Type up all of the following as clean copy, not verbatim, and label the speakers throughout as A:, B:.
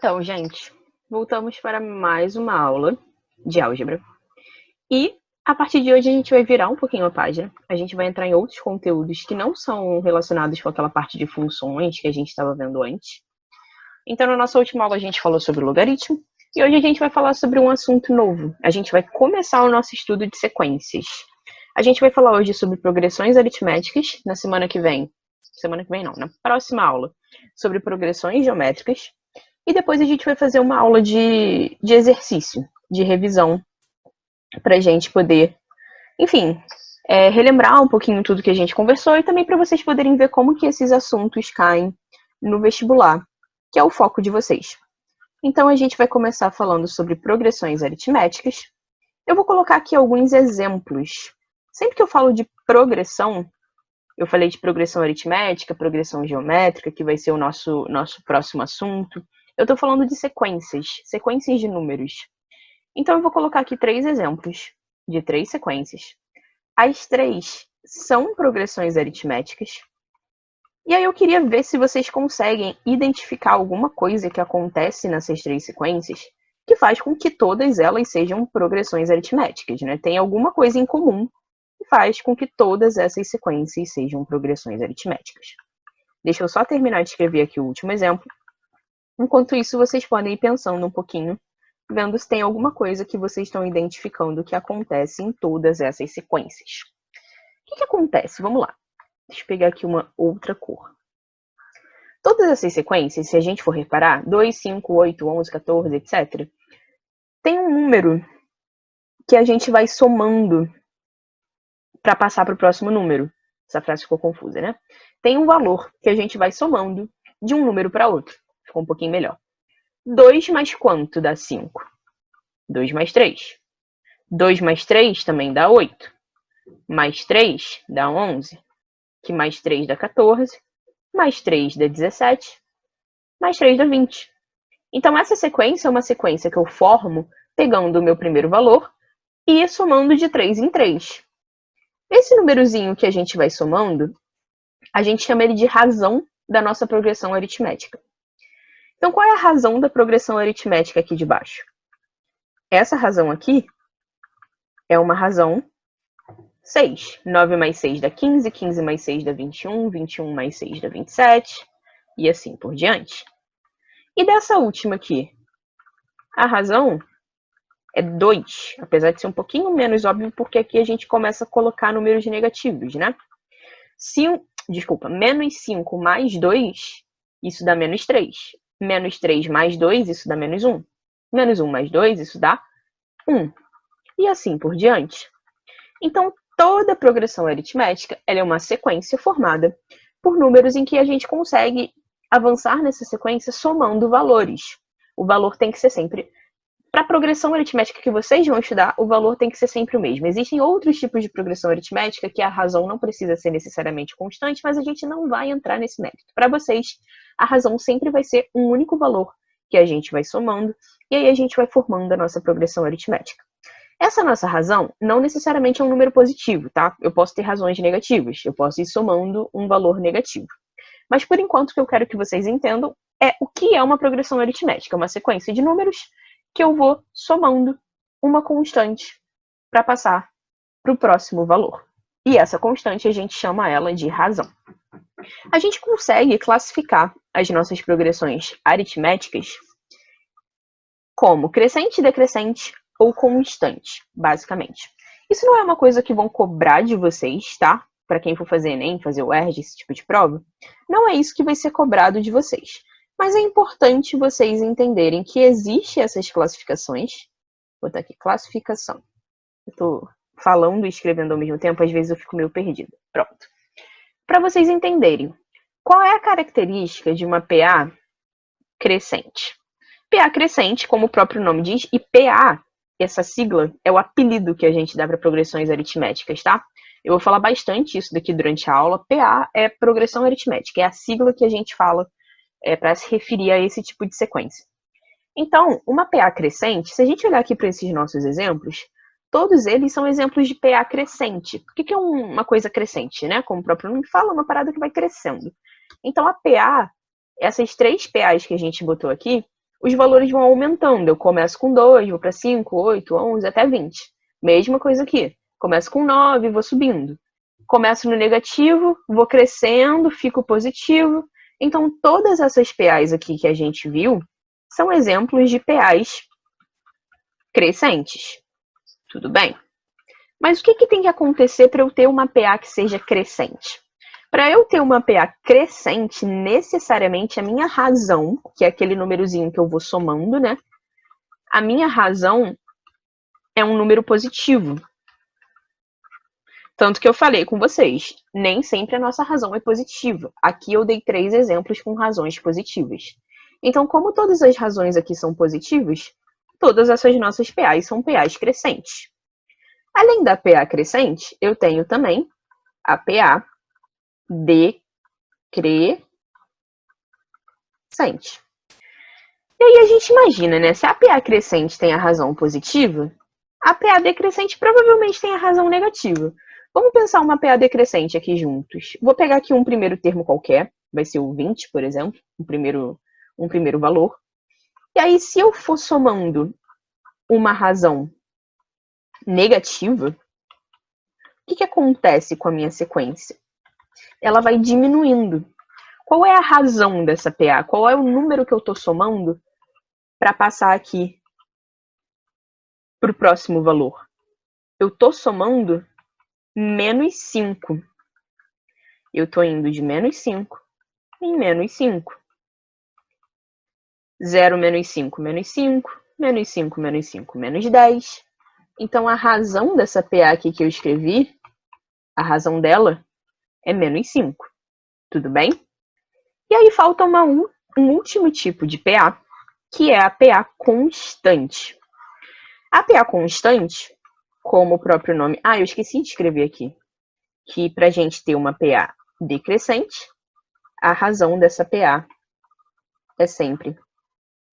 A: Então, gente, voltamos para mais uma aula de álgebra. E a partir de hoje a gente vai virar um pouquinho a página. A gente vai entrar em outros conteúdos que não são relacionados com aquela parte de funções que a gente estava vendo antes. Então, na nossa última aula a gente falou sobre logaritmo. E hoje a gente vai falar sobre um assunto novo. A gente vai começar o nosso estudo de sequências. A gente vai falar hoje sobre progressões aritméticas. Na semana que vem não, na próxima aula, sobre progressões geométricas. E depois a gente vai fazer uma aula de exercício, de revisão, para a gente poder, enfim, relembrar um pouquinho tudo que a gente conversou e também para vocês poderem ver como que esses assuntos caem no vestibular, que é o foco de vocês. Então a gente vai começar falando sobre progressões aritméticas. Eu vou colocar aqui alguns exemplos. Sempre que eu falo de progressão, eu falei de progressão aritmética, progressão geométrica, que vai ser o nosso próximo assunto. Eu estou falando de sequências de números. Então, eu vou colocar aqui 3 exemplos de 3 sequências. As 3 são progressões aritméticas. E aí eu queria ver se vocês conseguem identificar alguma coisa que acontece nessas 3 sequências que faz com que todas elas sejam progressões aritméticas, né? Tem alguma coisa em comum que faz com que todas essas sequências sejam progressões aritméticas. Deixa eu só terminar de escrever aqui o último exemplo. Enquanto isso, vocês podem ir pensando um pouquinho, vendo se tem alguma coisa que vocês estão identificando que acontece em todas essas sequências. O que acontece? Vamos lá. Deixa eu pegar aqui uma outra cor. Todas essas sequências, se a gente for reparar, 2, 5, 8, 11, 14, etc., tem um número que a gente vai somando para passar para o próximo número. Essa frase ficou confusa, né? Tem um valor que a gente vai somando de um número para outro. Ficou um pouquinho melhor. 2 mais quanto dá 5? 2 mais 3. 2 mais 3 também dá 8. Mais 3 dá 11. Que mais 3 dá 14. Mais 3 dá 17. Mais 3 dá 20. Então, essa sequência é uma sequência que eu formo pegando o meu primeiro valor e somando de 3 em 3. Esse númerozinho que a gente vai somando, a gente chama ele de razão da nossa progressão aritmética. Então, qual é a razão da progressão aritmética aqui de baixo? Essa razão aqui é uma razão 6. 9 mais 6 dá 15, 15 mais 6 dá 21, 21 mais 6 dá 27, e assim por diante. E dessa última aqui, a razão é 2, apesar de ser um pouquinho menos óbvio, porque aqui a gente começa a colocar números negativos, né? Menos 5 mais 2, isso dá menos 3. Menos 3 mais 2, isso dá menos 1. Menos 1 mais 2, isso dá 1. E assim por diante. Então, toda progressão aritmética ela é uma sequência formada por números em que a gente consegue avançar nessa sequência somando valores. O valor tem que ser sempre... Para a progressão aritmética que vocês vão estudar, o valor tem que ser sempre o mesmo. Existem outros tipos de progressão aritmética que a razão não precisa ser necessariamente constante, mas a gente não vai entrar nesse mérito. Para vocês, a razão sempre vai ser um único valor que a gente vai somando, e aí a gente vai formando a nossa progressão aritmética. Essa nossa razão não necessariamente é um número positivo, tá? Eu posso ter razões negativas, eu posso ir somando um valor negativo. Mas por enquanto o que eu quero que vocês entendam é o que é uma progressão aritmética, uma sequência de números que eu vou somando uma constante para passar para o próximo valor. E essa constante a gente chama ela de razão. A gente consegue classificar as nossas progressões aritméticas como crescente, decrescente ou constante, basicamente. Isso não é uma coisa que vão cobrar de vocês, tá? Para quem for fazer Enem, fazer o ERG, esse tipo de prova. Não é isso que vai ser cobrado de vocês. Mas é importante vocês entenderem que existem essas classificações. Vou botar aqui, classificação. Eu tô falando e escrevendo ao mesmo tempo, às vezes eu fico meio perdida. Pronto. Para vocês entenderem, qual é a característica de uma PA crescente? PA crescente, como o próprio nome diz, e PA, essa sigla, é o apelido que a gente dá para progressões aritméticas, tá? Eu vou falar bastante isso daqui durante a aula. PA é progressão aritmética, é a sigla que a gente fala para se referir a esse tipo de sequência. Então, uma PA crescente, se a gente olhar aqui para esses nossos exemplos, todos eles são exemplos de PA crescente. O que é uma coisa crescente, né? Como o próprio nome fala, uma parada que vai crescendo. Então, a PA, essas 3 PAs que a gente botou aqui, os valores vão aumentando. Eu começo com 2, vou para 5, 8, 11, até 20. Mesma coisa aqui. Começo com 9, vou subindo. Começo no negativo, vou crescendo, fico positivo. Então, todas essas PAs aqui que a gente viu são exemplos de PAs crescentes. Tudo bem? Mas o que tem que acontecer para eu ter uma PA que seja crescente? Para eu ter uma PA crescente, necessariamente a minha razão, que é aquele númerozinho que eu vou somando, né? A minha razão é um número positivo. Tanto que eu falei com vocês, nem sempre a nossa razão é positiva. Aqui eu dei 3 exemplos com razões positivas. Então, como todas as razões aqui são positivas, todas essas nossas PAs são PAs crescentes. Além da PA crescente, eu tenho também a PA decrescente. E aí a gente imagina, né? Se a PA crescente tem a razão positiva, a PA decrescente provavelmente tem a razão negativa. Vamos pensar uma PA decrescente aqui juntos. Vou pegar aqui um primeiro termo qualquer, vai ser o 20, por exemplo, um primeiro valor. E aí, se eu for somando uma razão negativa, o que acontece com a minha sequência? Ela vai diminuindo. Qual é a razão dessa PA? Qual é o número que eu estou somando para passar aqui para o próximo valor? Eu estou somando menos 5. Eu estou indo de menos 5 em menos 5. 0 menos 5, menos 5. Menos 5, menos 5, menos 10. Então, a razão dessa PA aqui que eu escrevi, a razão dela é menos 5. Tudo bem? E aí falta um último tipo de PA, que é a PA constante. A PA constante, como o próprio nome... eu esqueci de escrever aqui. Que para a gente ter uma PA decrescente, a razão dessa PA é sempre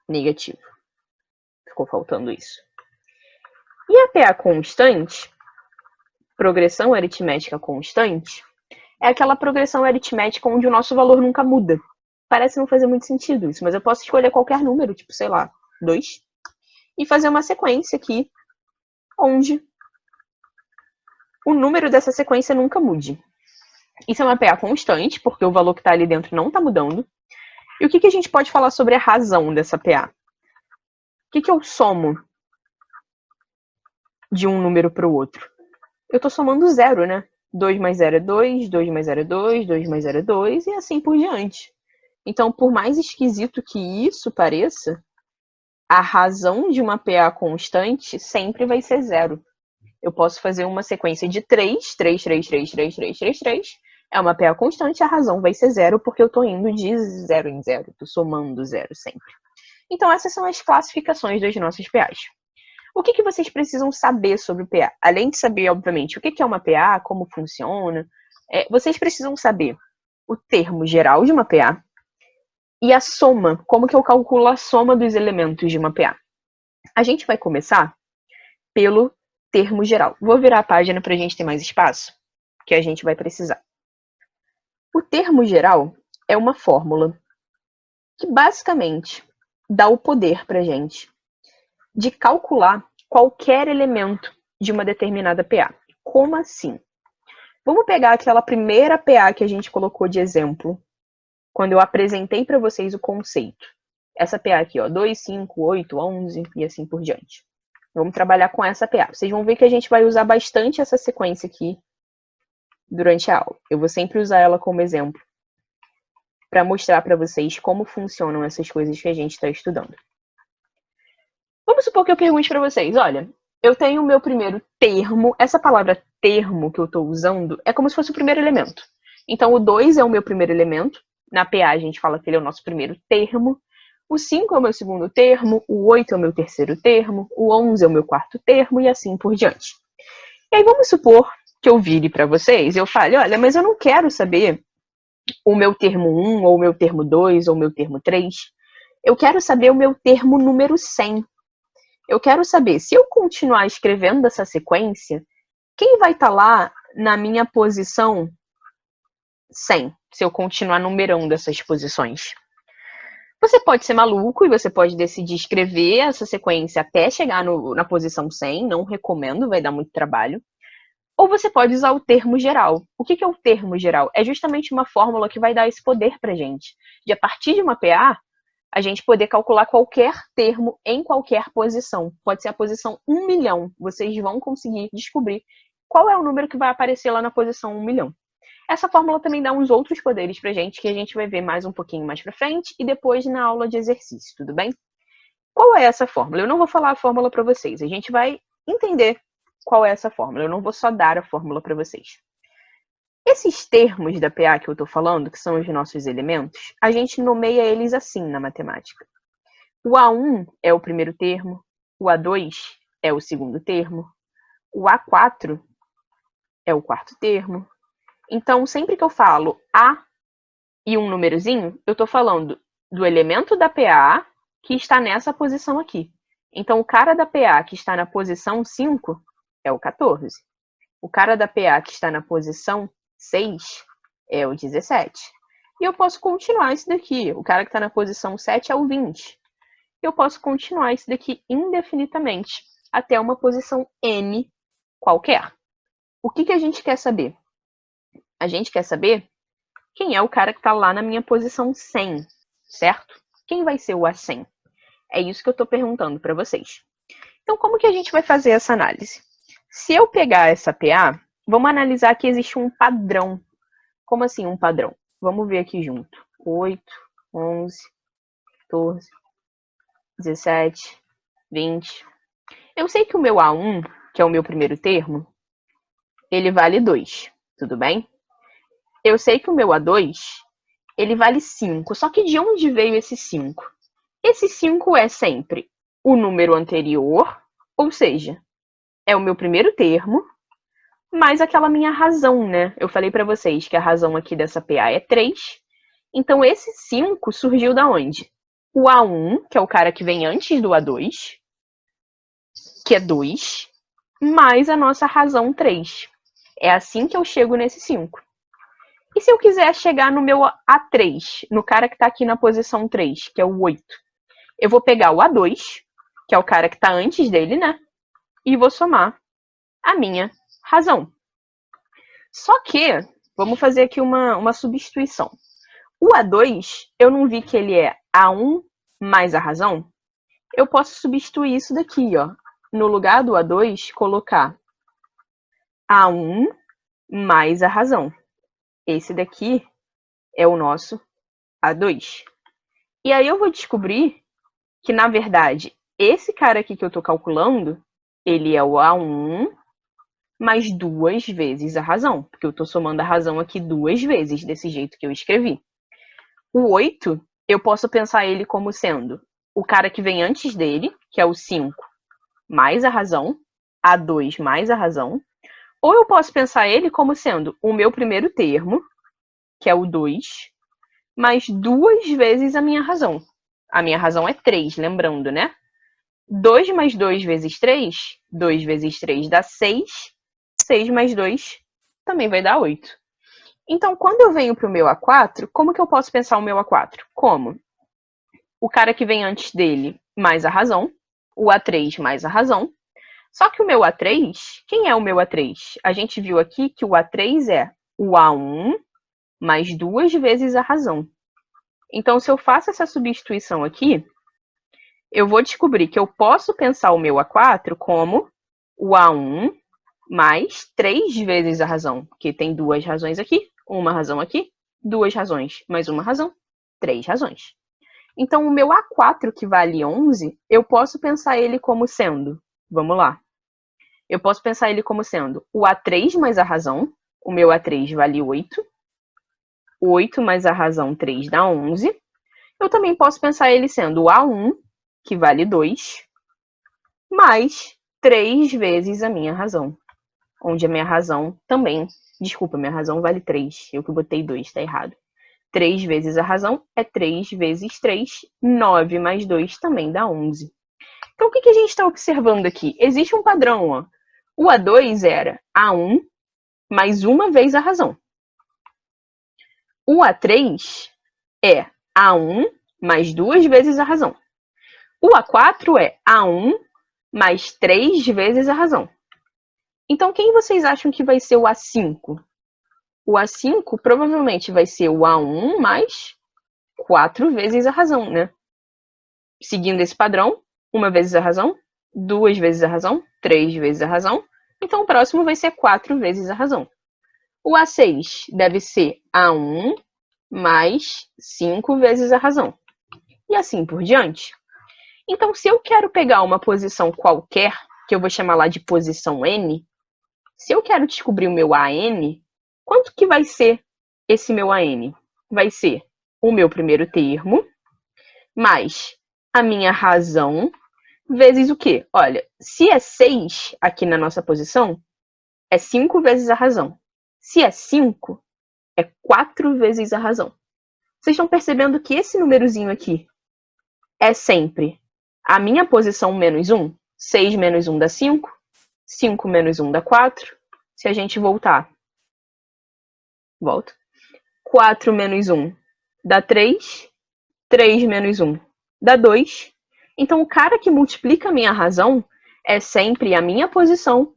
A: negativa. Ficou faltando isso. E a PA constante, progressão aritmética constante, é aquela progressão aritmética onde o nosso valor nunca muda. Parece não fazer muito sentido isso, mas eu posso escolher qualquer número, tipo, sei lá, 2, e fazer uma sequência aqui, onde o número dessa sequência nunca mude. Isso é uma PA constante, porque o valor que está ali dentro não está mudando. E o que a gente pode falar sobre a razão dessa PA? O que eu somo de um número para o outro? Eu estou somando 0, né? 2 mais 0 é 2, 2 mais 0 é 2, 2 mais 0 é 2, e assim por diante. Então, por mais esquisito que isso pareça, a razão de uma PA constante sempre vai ser 0. Eu posso fazer uma sequência de 3, 3, 3, 3, 3, 3, 3, 3. É uma PA constante, a razão vai ser 0, porque eu estou indo de 0 em 0. Estou somando 0 sempre. Então, essas são as classificações das nossas PAs. O que vocês precisam saber sobre o PA? Além de saber, obviamente, o que é uma PA, como funciona, vocês precisam saber o termo geral de uma PA e a soma, como que eu calculo a soma dos elementos de uma PA. A gente vai começar pelo termo geral. Vou virar a página para a gente ter mais espaço, que a gente vai precisar. O termo geral é uma fórmula que basicamente dá o poder para a gente de calcular qualquer elemento de uma determinada PA. Como assim? Vamos pegar aquela primeira PA que a gente colocou de exemplo, quando eu apresentei para vocês o conceito. Essa PA aqui, ó, 2, 5, 8, 11 e assim por diante. Vamos trabalhar com essa PA. Vocês vão ver que a gente vai usar bastante essa sequência aqui durante a aula. Eu vou sempre usar ela como exemplo para mostrar para vocês como funcionam essas coisas que a gente está estudando. Vamos supor que eu pergunte para vocês, olha, eu tenho o meu primeiro termo, essa palavra termo que eu estou usando é como se fosse o primeiro elemento. Então, o 2 é o meu primeiro elemento, na PA a gente fala que ele é o nosso primeiro termo, o 5 é o meu segundo termo, o 8 é o meu terceiro termo, o 11 é o meu quarto termo e assim por diante. E aí vamos supor que eu vire para vocês e eu fale, olha, mas eu não quero saber o meu termo 1, ou o meu termo 2, ou o meu termo 3, eu quero saber o meu termo número 100. Eu quero saber, se eu continuar escrevendo essa sequência, quem vai estar lá na minha posição 100, se eu continuar numerando essas posições? Você pode ser maluco e você pode decidir escrever essa sequência até chegar na posição 100, não recomendo, vai dar muito trabalho. Ou você pode usar o termo geral. O que é o termo geral? É justamente uma fórmula que vai dar esse poder pra gente. De a partir de uma PA, a gente poder calcular qualquer termo em qualquer posição. Pode ser a posição 1 milhão. Vocês vão conseguir descobrir qual é o número que vai aparecer lá na posição 1 milhão. Essa fórmula também dá uns outros poderes pra gente, que a gente vai ver mais um pouquinho mais pra frente e depois na aula de exercício, tudo bem? Qual é essa fórmula? Eu não vou falar a fórmula para vocês, a gente vai entender qual é essa fórmula, eu não vou só dar a fórmula para vocês. Esses termos da PA que eu estou falando, que são os nossos elementos, a gente nomeia eles assim na matemática. O A1 é o primeiro termo, o A2 é o segundo termo, o A4 é o quarto termo. Então, sempre que eu falo A e um númerozinho, eu estou falando do elemento da PA que está nessa posição aqui. Então, o cara da PA que está na posição 5 é o 14. O cara da PA que está na posição 6 é o 17. E eu posso continuar isso daqui. O cara que está na posição 7 é o 20. Eu posso continuar isso daqui indefinidamente, até uma posição N qualquer. O que a gente quer saber? A gente quer saber quem é o cara que está lá na minha posição 100, certo? Quem vai ser o A100? É isso que eu estou perguntando para vocês. Então, como que a gente vai fazer essa análise? Se eu pegar essa PA, vamos analisar que existe um padrão. Como assim um padrão? Vamos ver aqui junto. 8, 11, 14, 17, 20. Eu sei que o meu A1, que é o meu primeiro termo, ele vale 2, tudo bem? Eu sei que o meu A2, ele vale 5. Só que de onde veio esse 5? Esse 5 é sempre o número anterior, ou seja, é o meu primeiro termo, mais aquela minha razão, né? Eu falei para vocês que a razão aqui dessa PA é 3. Então, esse 5 surgiu da onde? O A1, que é o cara que vem antes do A2, que é 2, mais a nossa razão 3. É assim que eu chego nesse 5. E se eu quiser chegar no meu A3, no cara que está aqui na posição 3, que é o 8, eu vou pegar o A2, que é o cara que está antes dele, né? E vou somar a minha razão. Só que, vamos fazer aqui uma substituição. O A2, eu não vi que ele é A1 mais a razão? Eu posso substituir isso daqui, ó. No lugar do A2, colocar A1 mais a razão. Esse daqui é o nosso A2. E aí eu vou descobrir que, na verdade, esse cara aqui que eu estou calculando, ele é o A1 mais 2 vezes a razão, porque eu estou somando a razão aqui 2 vezes, desse jeito que eu escrevi. O 8, eu posso pensar ele como sendo o cara que vem antes dele, que é o 5, mais a razão, A2 mais a razão, ou eu posso pensar ele como sendo o meu primeiro termo, que é o 2, mais 2 vezes a minha razão. A minha razão é 3, lembrando, né? 2 mais 2 vezes 3, 2 vezes 3 dá 6, 6 mais 2 também vai dar 8. Então, quando eu venho para o meu A4, como que eu posso pensar o meu A4? Como o cara que vem antes dele mais a razão, o A3 mais a razão. Só que o meu A3, quem é o meu A3? A gente viu aqui que o A3 é o A1 mais 2 vezes a razão. Então, se eu faço essa substituição aqui, eu vou descobrir que eu posso pensar o meu A4 como o A1 mais 3 vezes a razão, porque tem duas razões aqui, uma razão aqui, duas razões, mais uma razão, 3 razões. Então, o meu A4, que vale 11, eu posso pensar ele como sendo, vamos lá, eu posso pensar ele como sendo o A3 mais a razão, o meu A3 vale 8, 8 mais a razão 3 dá 11. Eu também posso pensar ele sendo o A1, que vale 2, mais 3 vezes a minha razão, onde a minha razão também, desculpa, minha razão vale 3, eu que botei 2, tá errado. 3 vezes a razão é 3 vezes 3, 9 mais 2 também dá 11. Então, o que a gente está observando aqui? Existe um padrão, ó. O A2 era A1 mais uma vez a razão. O A3 é A1 mais 2 vezes a razão. O A4 é A1 mais 3 vezes a razão. Então, quem vocês acham que vai ser o A5? O A5 provavelmente vai ser o A1 mais 4 vezes a razão, né? Seguindo esse padrão, 1 vezes a razão, 2 vezes a razão, 3 vezes a razão. Então, o próximo vai ser 4 vezes a razão. O A6 deve ser A1 mais 5 vezes a razão. E assim por diante. Então, se eu quero pegar uma posição qualquer, que eu vou chamar lá de posição N, se eu quero descobrir o meu AN, quanto que vai ser esse meu AN? Vai ser o meu primeiro termo, mais a minha razão, vezes o quê? Olha, se é 6 aqui na nossa posição, é 5 vezes a razão. Se é 5, é 4 vezes a razão. Vocês estão percebendo que esse númerozinho aqui é sempre a minha posição menos 1? 6 menos 1 dá 5. 5 menos 1 dá 4. Se a gente volta. 4 menos 1 dá 3. 3 menos 1 dá 2. Então, o cara que multiplica a minha razão é sempre a minha posição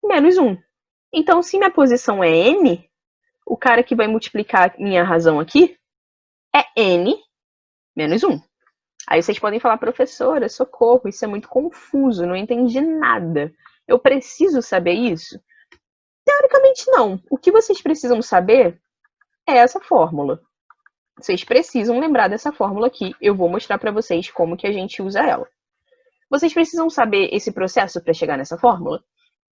A: menos 1. Então, se minha posição é n, o cara que vai multiplicar a minha razão aqui é n menos 1. Aí vocês podem falar, professora, socorro, isso é muito confuso, não entendi nada. Eu preciso saber isso? Teoricamente, não. O que vocês precisam saber é essa fórmula. Vocês precisam lembrar dessa fórmula aqui. Eu vou mostrar para vocês como que a gente usa ela. Vocês precisam saber esse processo para chegar nessa fórmula?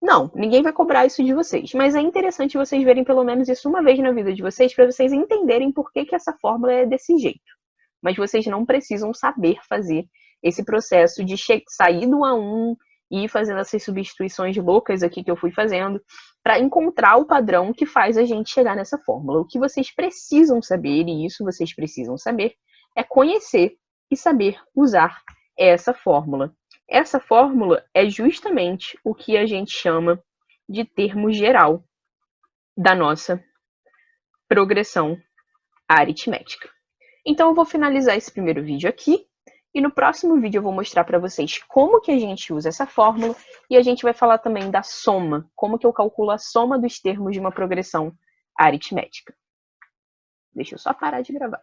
A: Não, ninguém vai cobrar isso de vocês. Mas é interessante vocês verem pelo menos isso uma vez na vida de vocês para vocês entenderem por que essa fórmula é desse jeito. Mas vocês não precisam saber fazer esse processo de sair do A1 e ir fazendo essas substituições loucas aqui que eu fui fazendo para encontrar o padrão que faz a gente chegar nessa fórmula. O que vocês precisam saber, e isso vocês precisam saber, é conhecer e saber usar essa fórmula. Essa fórmula é justamente o que a gente chama de termo geral da nossa progressão aritmética. Então, eu vou finalizar esse primeiro vídeo aqui, e no próximo vídeo eu vou mostrar para vocês como que a gente usa essa fórmula, e a gente vai falar também da soma, como que eu calculo a soma dos termos de uma progressão aritmética. Deixa eu só parar de gravar.